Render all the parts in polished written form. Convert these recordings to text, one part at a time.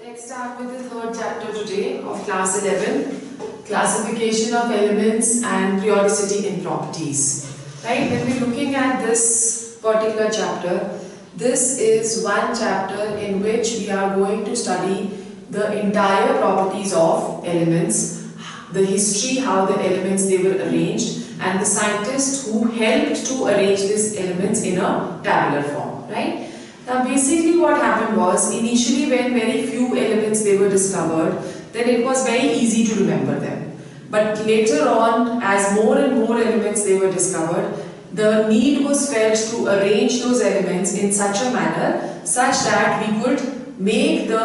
Let's start with the third chapter today of class 11, classification of elements and periodicity in properties. Right, when we're looking at this particular chapter, this is one chapter in which we are going to study the entire properties of elements, the history, how the elements they were arranged, and the scientists who helped to arrange these elements in a tabular form. Right. Now basically what happened was, initially when very few elements they were discovered, then it was very easy to remember them. But later on, as more and more elements they were discovered, the need was felt to arrange those elements in such a manner such that we could make the,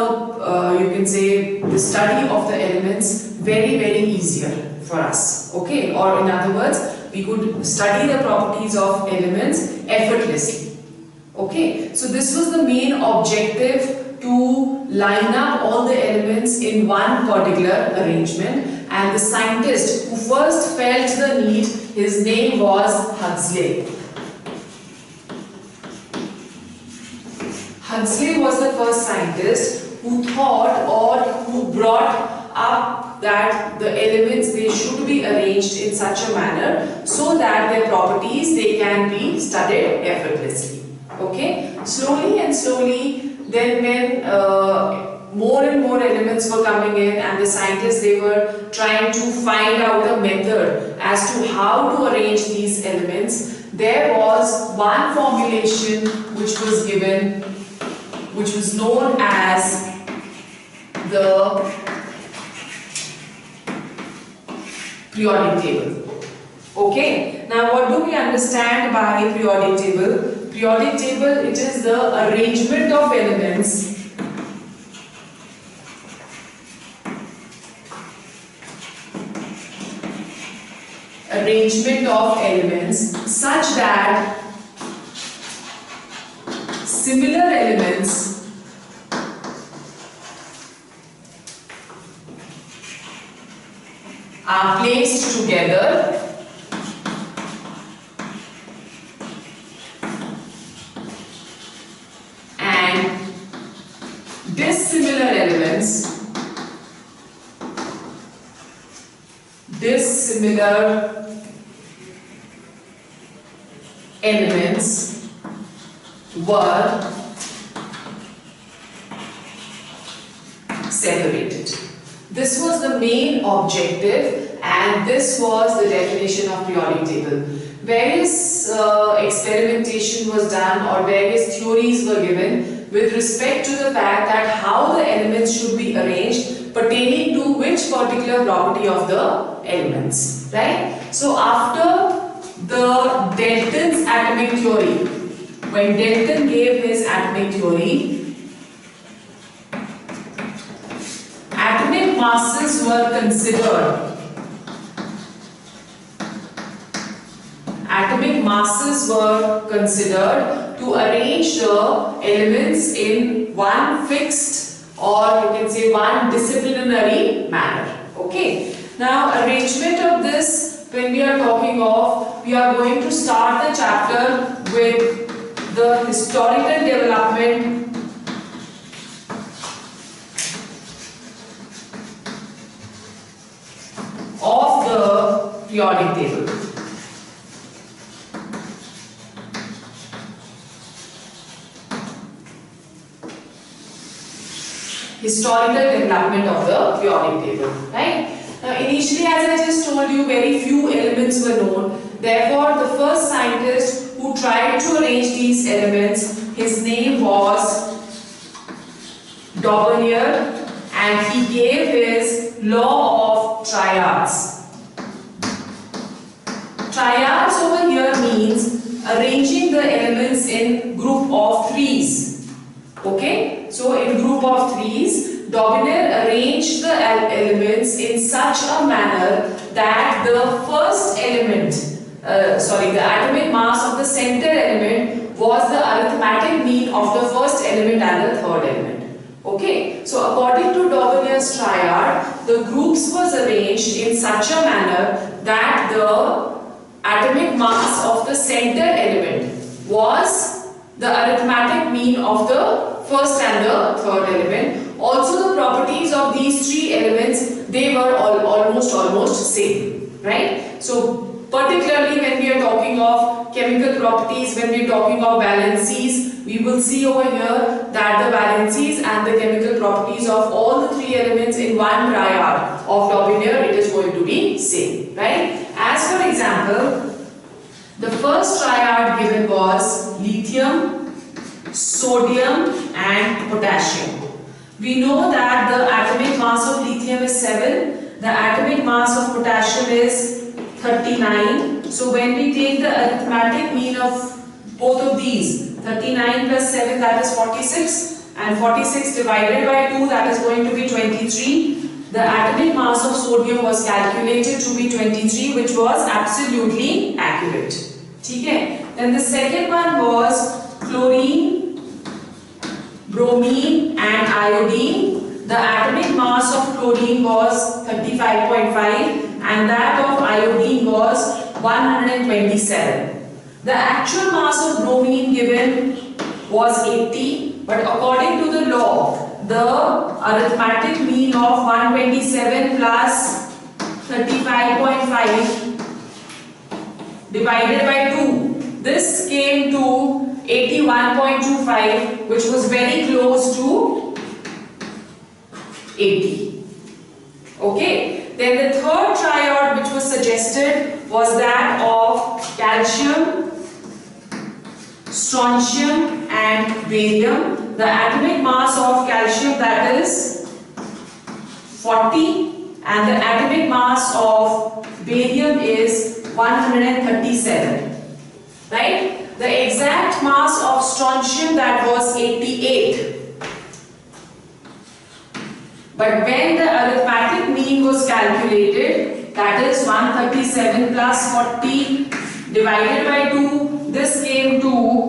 you can say, the study of the elements very easier for us. Okay, or in other words, we could study the properties of elements effortlessly. Okay, so this was the main objective, to line up all the elements in one particular arrangement, and the scientist who first felt the need, his name was Huxley. Huxley was the first scientist who thought or who brought up that the elements they should be arranged in such a manner so that their properties they can be studied effortlessly. Okay, slowly and slowly, then when more and more elements were coming in and the scientists they were trying to find out the method as to how to arrange these elements, there was one formulation which was given, which was known as the periodic table. Okay, now what do we understand by periodic table? Periodic table, it is the arrangement of elements such that similar elements are placed together and dissimilar elements were separated. This was the main objective, and this was the definition of periodic table. Various experimentation was done, or various theories were given with respect to the fact that how the elements should be arranged pertaining to which particular property of the elements, right? So after the Dalton's atomic theory, when Dalton gave his atomic theory, atomic masses were considered. Atomic masses were considered to arrange the elements in one fixed, or you can say one disciplinary manner. Okay. Now arrangement of this, when we are talking of, we are going to start the chapter with the historical development of the periodic table. Historical development of the periodic table, right? Now initially, as I just told you, very few elements were known. Therefore, the first scientist who tried to arrange these elements, his name was Daubeney, and he gave his law of triads. Triads over here means arranging the elements in group of threes. Okay, so in group of threes, Daubeney arranged the elements in such a manner that the first element, the atomic mass of the center element was the arithmetic mean of the first element and the third element. Okay, so according to Daubeney's triad, the groups was arranged in such a manner that the atomic mass of the center element was the arithmetic mean of the first and the third element, also the properties of these three elements, they were almost same, right? So particularly when we are talking of chemical properties, when we are talking of valencies, we will see over here that the valencies and the chemical properties of all the three elements in one triad of Daubigner, it is going to be same, right? As for example, the first triad given was lithium, sodium and potassium. We know that the atomic mass of lithium is 7, the atomic mass of potassium is 39. So when we take the arithmetic mean of both of these, 39 plus 7, that is 46, and 46 divided by 2, that is going to be 23. The atomic mass of sodium was calculated to be 23, which was absolutely accurate. Okay. Then the second one was chlorine, bromine and iodine. The atomic mass of chlorine was 35.5 and that of iodine was 127. The actual mass of bromine given was 80, but according to the law, the arithmetic mean of 127 plus 35.5 divided by 2, this came to 81.25, which was very close to 80. Okay, then the third triad which was suggested was that of calcium, strontium and barium. The atomic mass of calcium, that is 40, and the atomic mass of barium is 137, right? The exact mass of strontium, that was 88. But when the arithmetic mean was calculated, that is 137 plus 40 divided by 2, this came to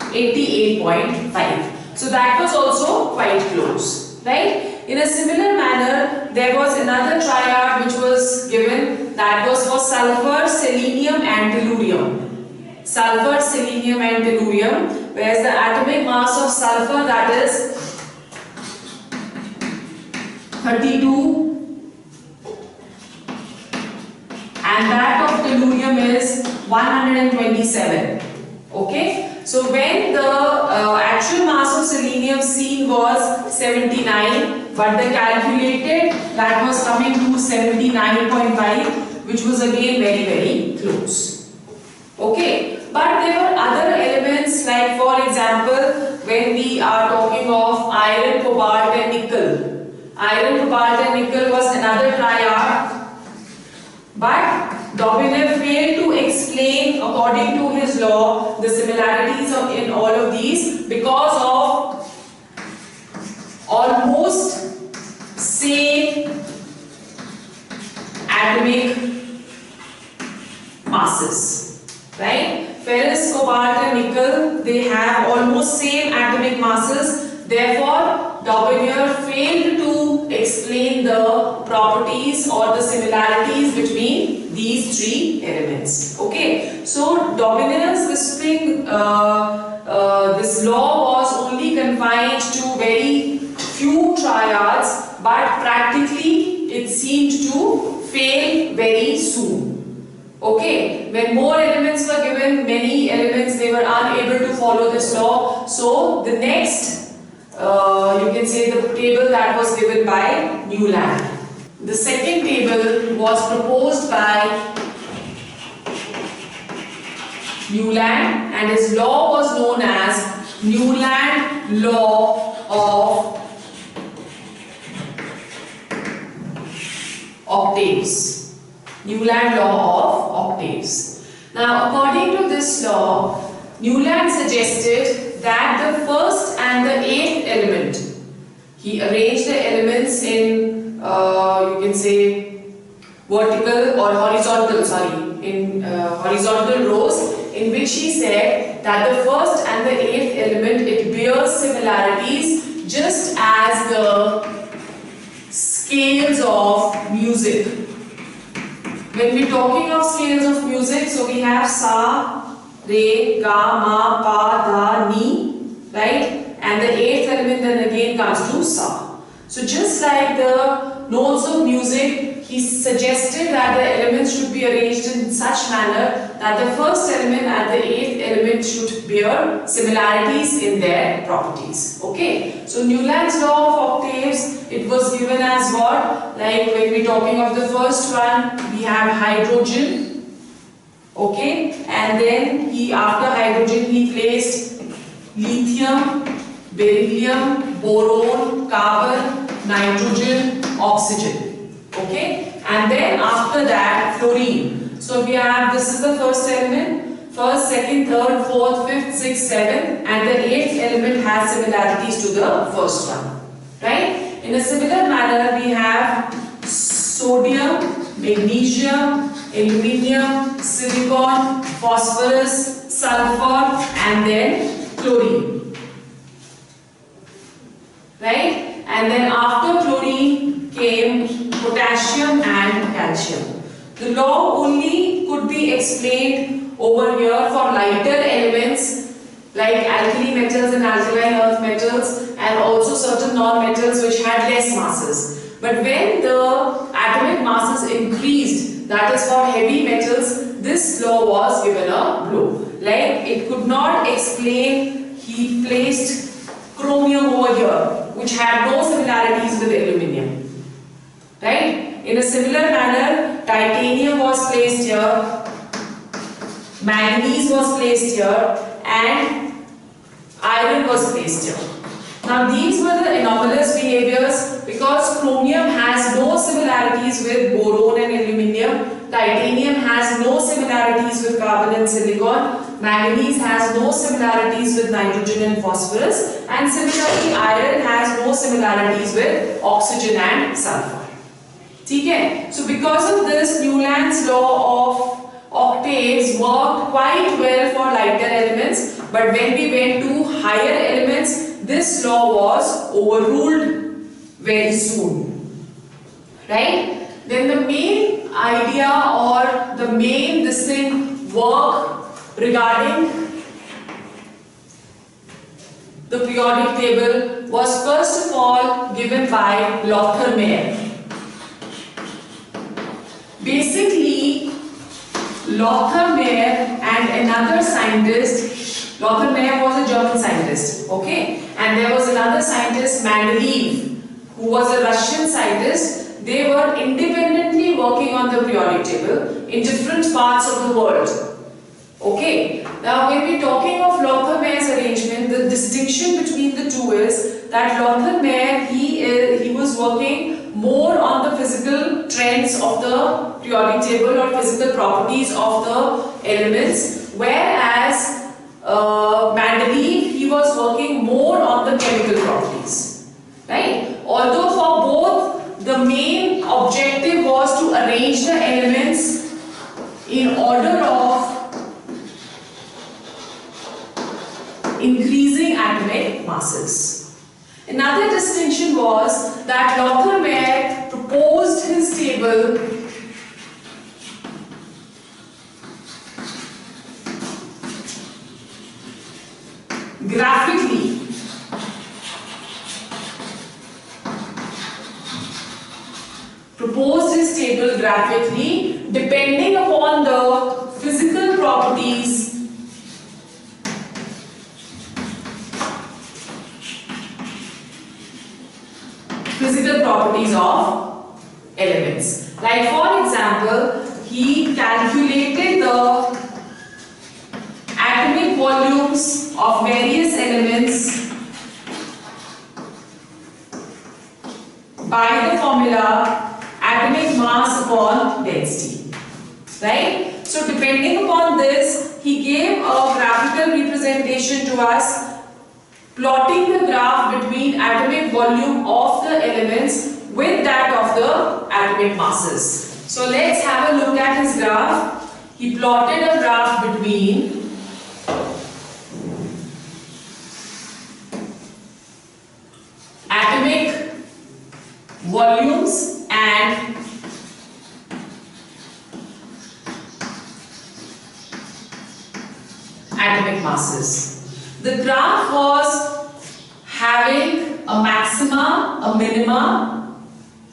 88.5. So that was also quite close, right? In a similar manner, there was another triad which was given, that was for sulfur, selenium and tellurium. Sulfur, selenium and tellurium, whereas the atomic mass of sulfur, that is 32 and that of tellurium is 127. Okay. So when the actual mass of selenium seen was 79, but the calculated, that was coming to 79.5, which was again very close. Okay, but there were other elements, like for example, when we are talking of iron, cobalt and nickel. Iron, cobalt and nickel was another triad, but Daubigner failed to explain, according to his law, the similarities in all of these because of almost same atomic masses, right? Ferrous, cobalt and nickel, they have almost same atomic masses. Therefore, Daubigner failed to explain the properties or the similarities between these three elements. Okay, so Daubigner's this law was only confined to very few triads, but practically it seemed to fail very soon. Okay, when more elements were given, many elements, they were unable to follow this law. So the next, you can say, the table that was given by Newlands. The second table was proposed by Newlands and his law was known as Newlands Law of Octaves. Newlands Law of Octaves. Now, according to this law, Newlands suggested that the first and the eighth element, he arranged the elements in you can say vertical or horizontal, horizontal rows, in which he said that the first and the eighth element, it bears similarities just as the scales of music. When we are talking of scales of music, so we have sa, re, ga, ma, pa, dha, ni, right? and the 8th element then again comes to Sa. So just like the notes of music, he suggested that the elements should be arranged in such manner that the first element and the 8th element should bear similarities in their properties. Okay, so Newlands Law of Octaves, it was given as what? Like when we're talking of the first one, we have hydrogen. Okay, and then after hydrogen he placed lithium, beryllium, boron, carbon, nitrogen, oxygen. Okay, and then after that fluorine. So we have, this is the first element, first, second, third, fourth, fifth, sixth, seventh, and the 8th element has similarities to the first one. Right? In a similar manner, we have sodium, magnesium, aluminium, silicon, phosphorus, sulfur, and then chlorine. Right? And then after chlorine came potassium and calcium. The law only could be explained over here for lighter elements like alkali metals and alkaline earth metals, and also certain non-metals which had less masses. But when the atomic masses increased, that is for heavy metals, this law was given a blow. Like it could not explain, he placed chromium over here, which had no similarities with aluminium. Right? In a similar manner, titanium was placed here, manganese was placed here, and iron was placed here. Now these were the anomalous behaviors because chromium has no similarities with boron and aluminium, titanium has no similarities with carbon and silicon, manganese has no similarities with nitrogen and phosphorus, and similarly iron has no similarities with oxygen and sulfur. Okay? So because of this, Newlands Law of Octaves worked quite well for lighter elements, but when we went to higher elements, this law was overruled very soon. Right? Then the main idea or the main work regarding the periodic table was first of all given by Lothar-Meyer. Basically, Lothar-Meyer and another scientist, Lothar-Meyer was a German scientist, okay, and there was another scientist, Mendeleev, who was a Russian scientist. They were independently working on the periodic table in different parts of the world. Okay, now when we're talking of Lothar-Meyer's arrangement, the distinction between the two is that Lothar-Meyer, he was working more on the physical trends of the periodic table or physical properties of the elements, whereas Mendeleev, he was working more on the chemical properties. Right? Although for both the main objective was to arrange the elements in order of increasing atomic masses. Another distinction was that Lothar-Meyer proposed his table graphically. Depending upon the physical properties of elements. Like for example, he calculated the atomic volumes of various elements by the formula atomic mass upon density. Right? So depending upon this, he gave a graphical representation to us, plotting the graph between atomic volume of the elements with that of the atomic masses. So let's have a look at his graph. He plotted a graph between atomic volumes and atomic masses. The graph was having a maxima, a minima,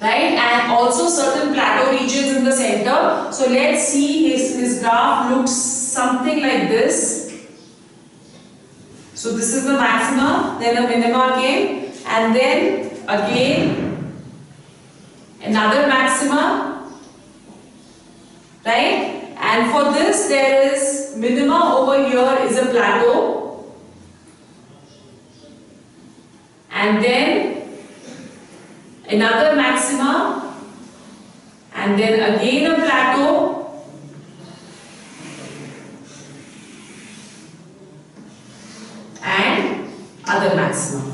right, and also certain plateau regions in the center. So let's see his graph looks something like this. So this is the maxima, then a minima came, and then again another maxima, right? And for this there is minima over here is a plateau, and then another maxima, and then again a plateau, and other maxima,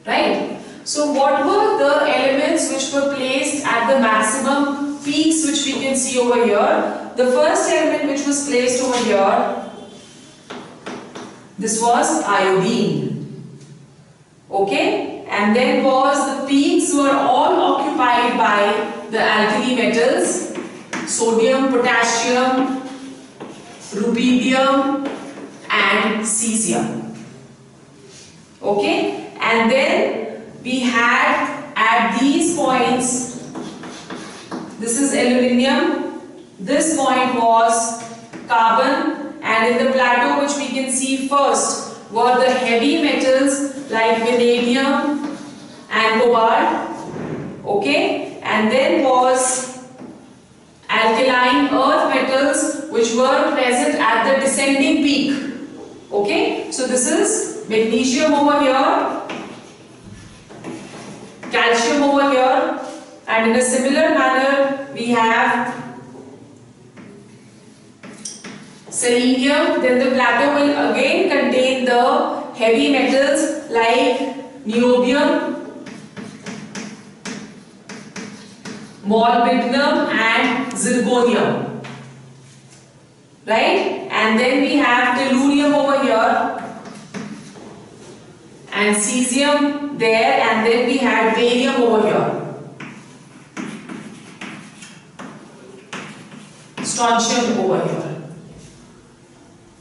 right? So what were the elements which were placed at the maximum peaks which we can see over here? The first element which was placed over here, this was iodine, okay, and then was the peaks were all occupied by the alkali metals, sodium, potassium, rubidium and cesium, okay, and then we had at these points, this is aluminium, this point was carbon, and in the plateau which we can see first were the heavy metals like vanadium and cobalt, okay, and then was alkaline earth metals which were present at the descending peak, okay. So this is magnesium over here, calcium over here, and in a similar manner we have selenium. Then the plateau will again contain the heavy metals like niobium, molybdenum and zirconium, right? And then we have tellurium over here and cesium there, and then we had barium over here, strontium over here,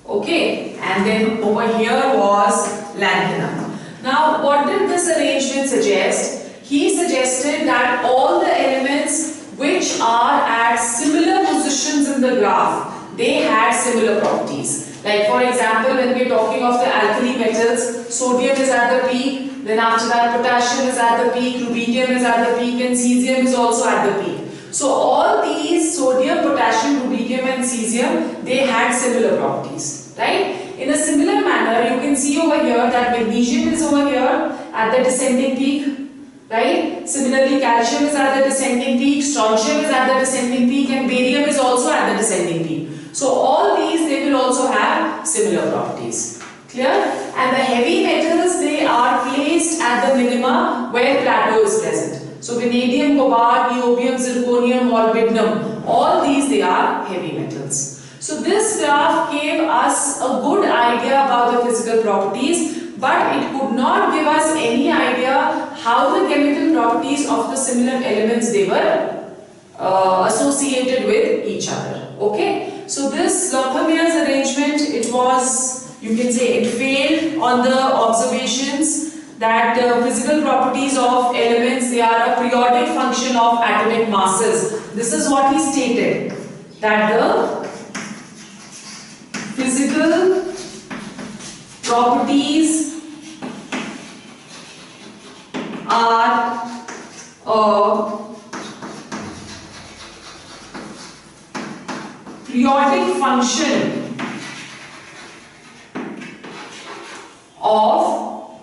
okay, and then over here was lanthanum. Now what did this arrangement suggest? He suggested that all the elements which are at similar positions in the graph, they had similar properties. Like for example, when we are talking of the alkali metals, sodium is at the peak, then after that potassium is at the peak, rubidium is at the peak, and cesium is also at the peak. So all these sodium, potassium, rubidium and cesium, they had similar properties, right? In a similar manner, you can see over here that magnesium is over here at the descending peak, right? Similarly, calcium is at the descending peak, strontium is at the descending peak, and barium is also at the descending peak. So all these, they will also have similar properties. Clear? And the heavy metals, they are placed at the minima where plateau is present. So vanadium, cobalt, niobium, zirconium, molybdenum, all these, they are heavy metals. So this graph gave us a good idea about the physical properties, but it could not give us any idea how the chemical properties of the similar elements, they were associated with each other. Okay? So this Permias arrangement, it was, you can say, it failed on the observations that physical properties of elements, they are a periodic function of atomic masses. This is what he stated, that the physical properties are a periodic function of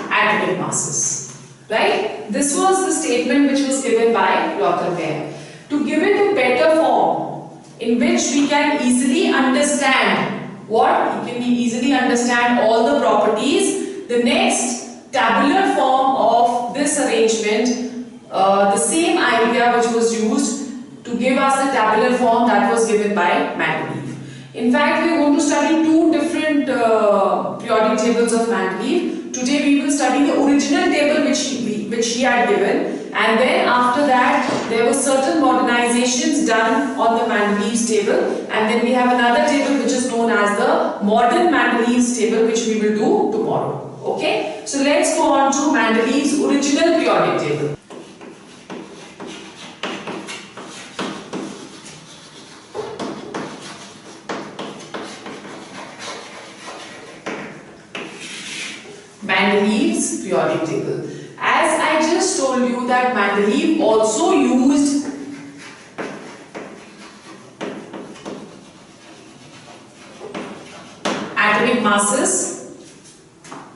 atomic masses, right? This was the statement which was given by Permias. To give it a better form in which we can easily understand what? We can easily understand all the properties. The next tabular form of this arrangement, the same idea which was used to give us the tabular form, that was given by Mendeleev. In fact, we are going to study two different periodic tables of Mendeleev. Today we will study the original table which he had given, and then after that there were certain modernizations done on the Mendeleev's table, and then we have another table which is known as the modern Mendeleev's table, which we will do tomorrow. Okay, so let's go on to Mendeleev's original periodic table. Mendeleev's periodic table. As I just told you that Mendeleev also used atomic masses,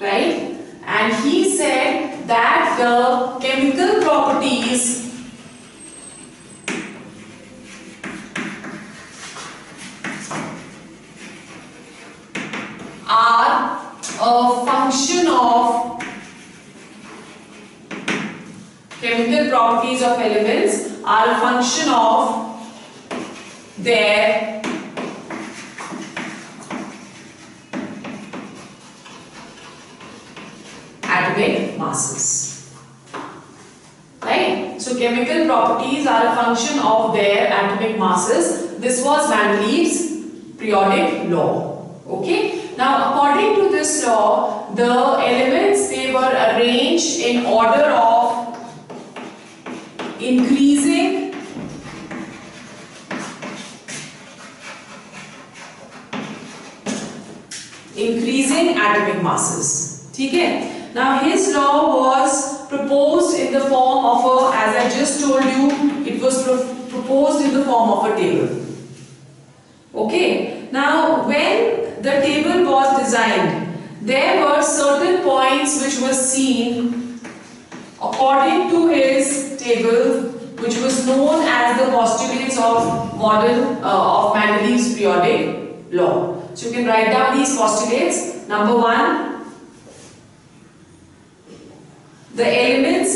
right? And he said that the chemical properties are a function of chemical properties of elements are a function of their atomic masses. Right? So chemical properties are a function of their atomic masses. This was Mendeleev's periodic law. Okay? Now according to this law, the elements, they were arranged in order of increasing atomic masses. Okay? Now his law was proposed in the form of a, as I just told you, it was proposed in the form of a table. Okay? Now when the table was designed, there were certain points which were seen according to his table, which was known as the postulates of Mendeleev's periodic law. So you can write down these postulates. Number one, the elements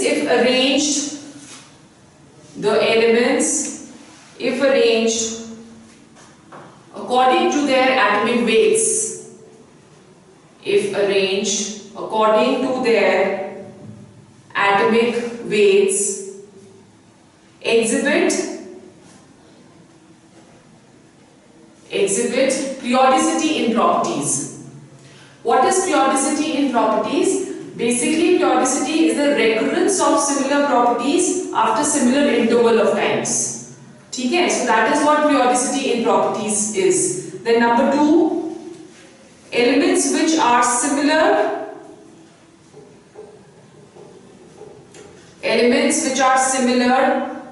if arranged according to their atomic weights, if arranged according to their atomic weights, exhibit periodicity in properties. What is periodicity in properties? Basically, periodicity is the recurrence of similar properties after similar interval of times. Okay, so that is what periodicity in properties is. Then number two, elements which are similar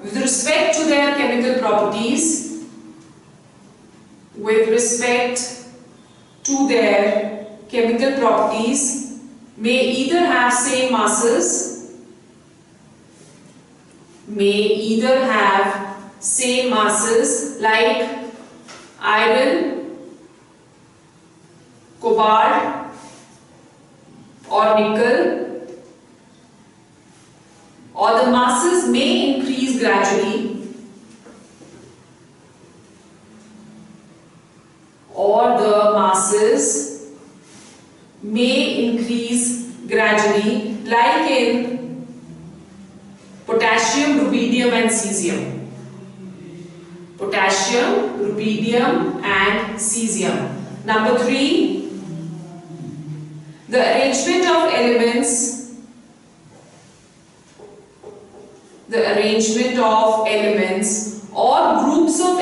with respect to their chemical properties, may either have same masses, like iron, cobalt or nickel, or the masses may increase gradually, like in potassium, rubidium and cesium. Number three, the arrangement of elements or groups of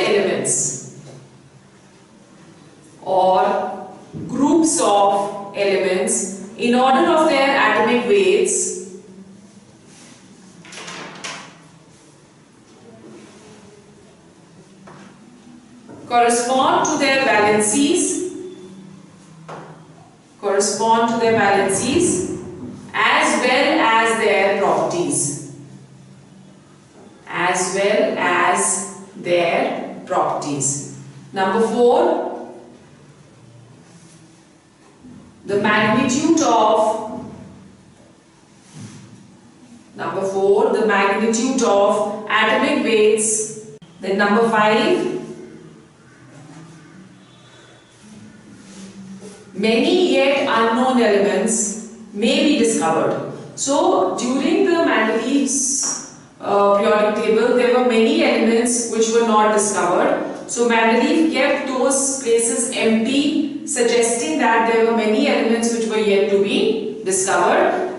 elements in order of their atomic weights correspond to their valencies as well as their properties. Number four, the magnitude of atomic weights. Then number five, many yet unknown elements may be discovered. So during the Mendeleev's periodic table, there were many elements which were not discovered. So Mendeleev kept those places empty, suggesting that there were many elements which were yet to be discovered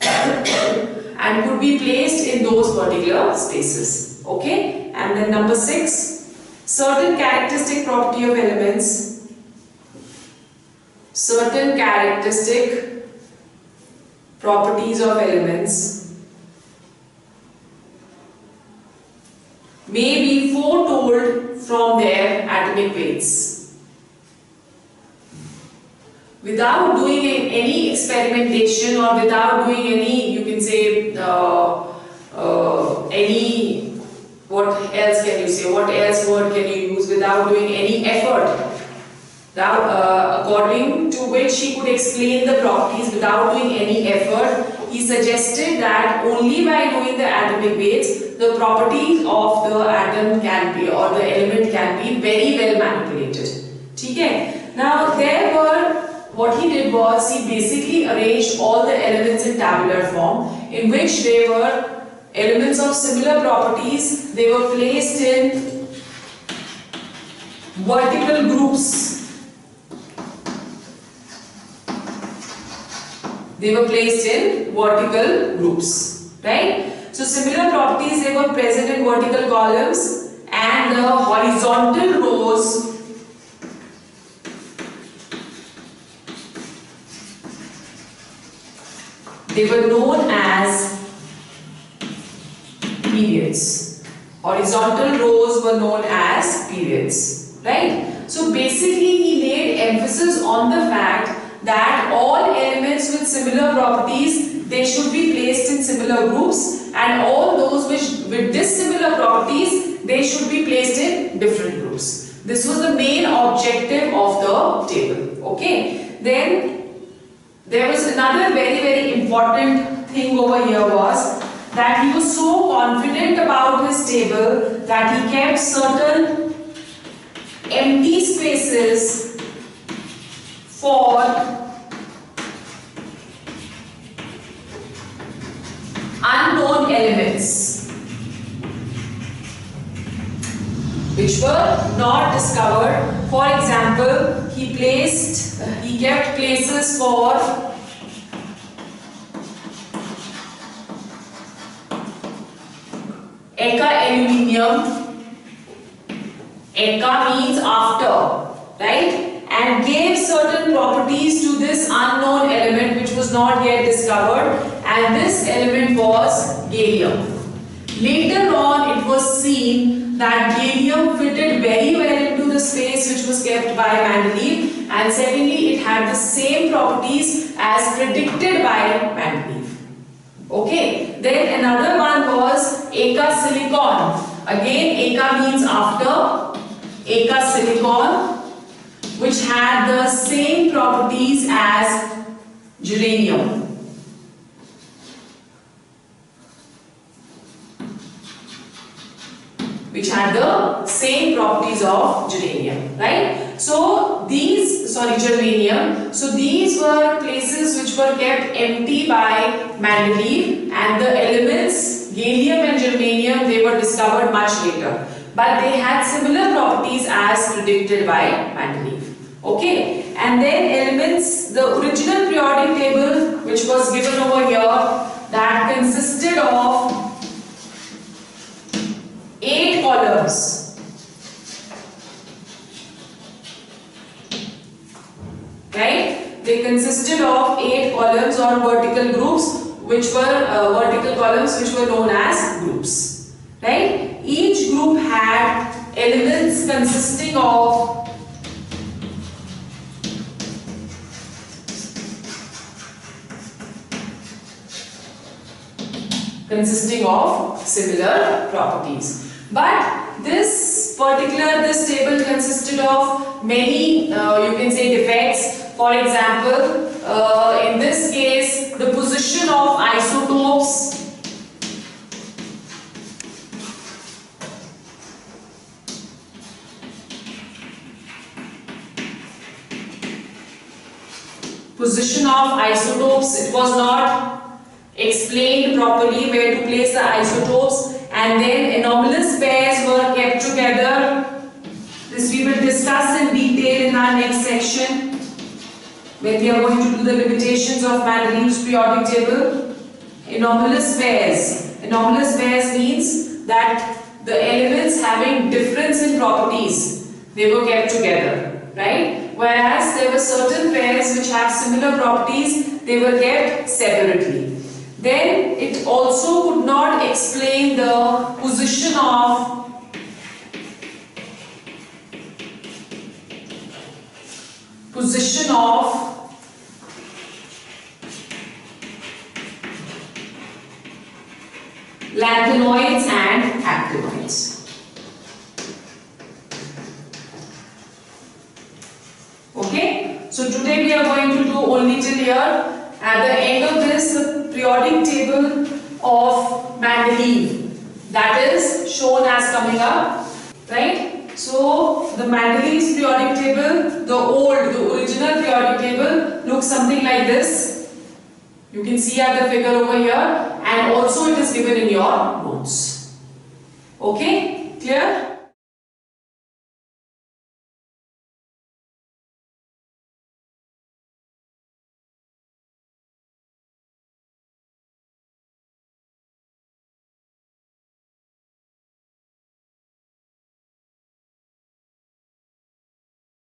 and could be placed in those particular spaces. Okay, and then number 6, certain characteristic property of elements. Certain characteristic properties of elements may be foretold from their atomic weights. Without doing any experimentation or without doing any, you can say, any, what else can you say, what else word can you use, without doing any effort, according to which he could explain the properties without doing any effort, he suggested that only by doing the atomic weights, the properties of the atom can be, or the element can be very well manipulated. Okay? Now there were, what he did was, he basically arranged all the elements in tabular form, in which they were elements of similar properties. They were placed in vertical groups. They were placed in vertical groups, right? So similar properties, they were present in vertical columns, and the horizontal rows they were known as periods. Horizontal rows were known as periods, right? So basically he laid emphasis on the fact that all elements with similar properties, they should be placed in similar groups, and all those with dissimilar properties, they should be placed in different groups. This was the main objective of the table. Okay. Then there was another very important thing over here, was that he was so confident about his table that he kept certain empty spaces for unknown elements which were not discovered. For example, he kept places for Eka aluminium. Eka means after, right? And gave certain properties to this unknown element which was not yet discovered, and this element was gallium. Later on, it was seen that gallium fitted very well into the space which was kept by Mendeleev, and secondly, it had the same properties as predicted by Mendeleev. Okay, then another one was Eka silicon. Again, Eka means after. Eka silicon, which had the same properties as germanium. Which had the same properties of germanium, right? So these, germanium. So these were places which were kept empty by Mendeleev, and the elements gallium and germanium, they were discovered much later, but they had similar properties as predicted by Mendeleev. Okay, and then elements, the original periodic table which was given over here, that consisted of 8 columns. Right? They consisted of 8 columns or vertical groups, which were vertical columns which were known as groups. Right? Each group had elements consisting of similar properties. But this table consisted of many, you can say, defects. For example, in this case, the position of isotopes it was not explained properly where to place the isotopes, and then anomalous pairs were kept together. This we will discuss in detail in our next section when we are going to do the limitations of Mendeleev's periodic table. Anomalous pairs. Anomalous pairs means that the elements having difference in properties, they were kept together, right? Whereas there were certain pairs which have similar properties, they were kept separately. Then it also could not explain the position of lanthanoids and actinoids. Okay, so today we are going to do only till here. At the end of this, the periodic table of Mendeleev, that is shown as coming up, right? So the Mendeleev's periodic table, the original periodic table looks something like this. You can see at the figure over here, and also it is given in your notes. Okay, clear?